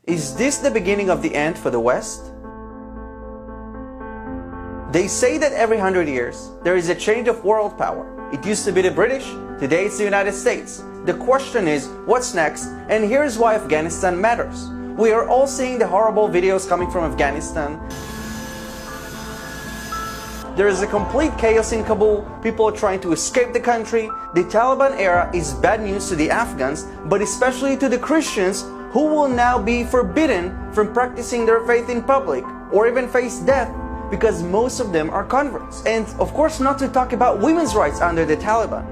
Is this the beginning of the end for the West? They say that every 100 years, there is a change of world power. It used to be the British, today it's the United States. The question is, what's next? And here's why Afghanistan matters. We are all seeing the horrible videos coming from Afghanistan. There is a complete chaos in Kabul. People are trying to escape the country. The Taliban era is bad news to the Afghans, but especially to the Christians who will now be forbidden from practicing their faith in public or even face death because most of them are converts. And of course, not to talk about women's rights under the Taliban.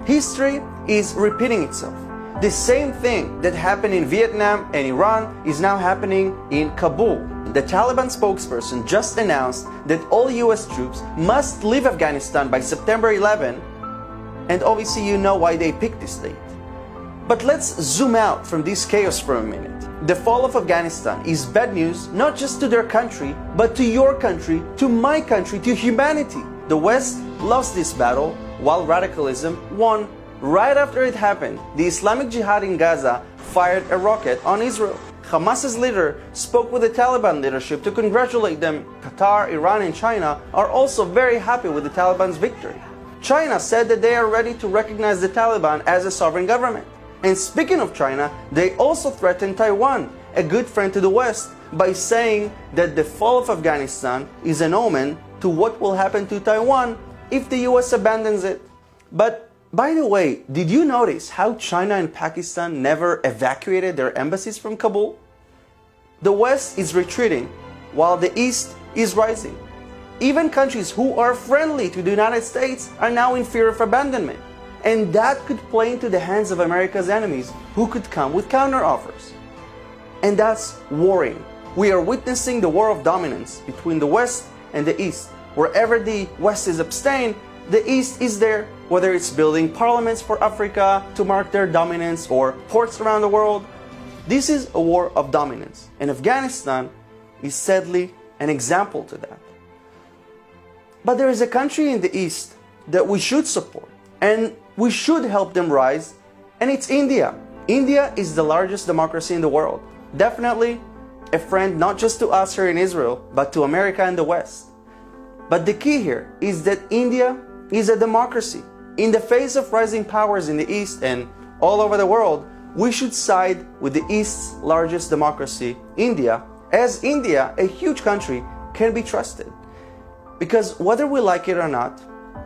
History is repeating itself. The same thing that happened in Vietnam and Iran is now happening in Kabul. The Taliban spokesperson just announced that all US troops must leave Afghanistan by September 11, and obviously you know why they picked this date. But let's zoom out from this chaos for a minute. The fall of Afghanistan is bad news not just to their country, but to your country, to my country, to humanity. The West lost this battle while radicalism won. Right after it happened, the Islamic Jihad in Gaza fired a rocket on Israel. Hamas's leader spoke with the Taliban leadership to congratulate them. Qatar, Iran, and China are also very happy with the Taliban's victory. China said that they are ready to recognize the Taliban as a sovereign government. And speaking of China, they also threatened Taiwan, a good friend to the West, by saying that the fall of Afghanistan is an omen to what will happen to Taiwan if the US abandons it. But by the way, did you notice how China and Pakistan never evacuated their embassies from Kabul? The West is retreating while the East is rising. Even countries who are friendly to the United States are now in fear of abandonment. And that could play into the hands of America's enemies who could come with counteroffers. And that's worrying. We are witnessing the war of dominance between the West and the East. Wherever the West is abstained, the East is there, whether it's building parliaments for Africa to mark their dominance or ports around the world. This is a war of dominance, and Afghanistan is sadly an example to that. But there is a country in the East that we should support, and we should help them rise, and it's India. India is the largest democracy in the world. Definitely a friend not just to us here in Israel, but to America and the West. But the key here is that India is a democracy. In the face of rising powers in the East and all over the world, we should side with the East's largest democracy, India, as India, a huge country, can be trusted. Because whether we like it or not,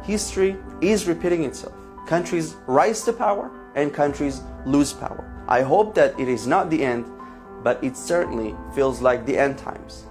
history is repeating itself. Countries rise to power and countries lose power. I hope that it is not the end, but it certainly feels like the end times.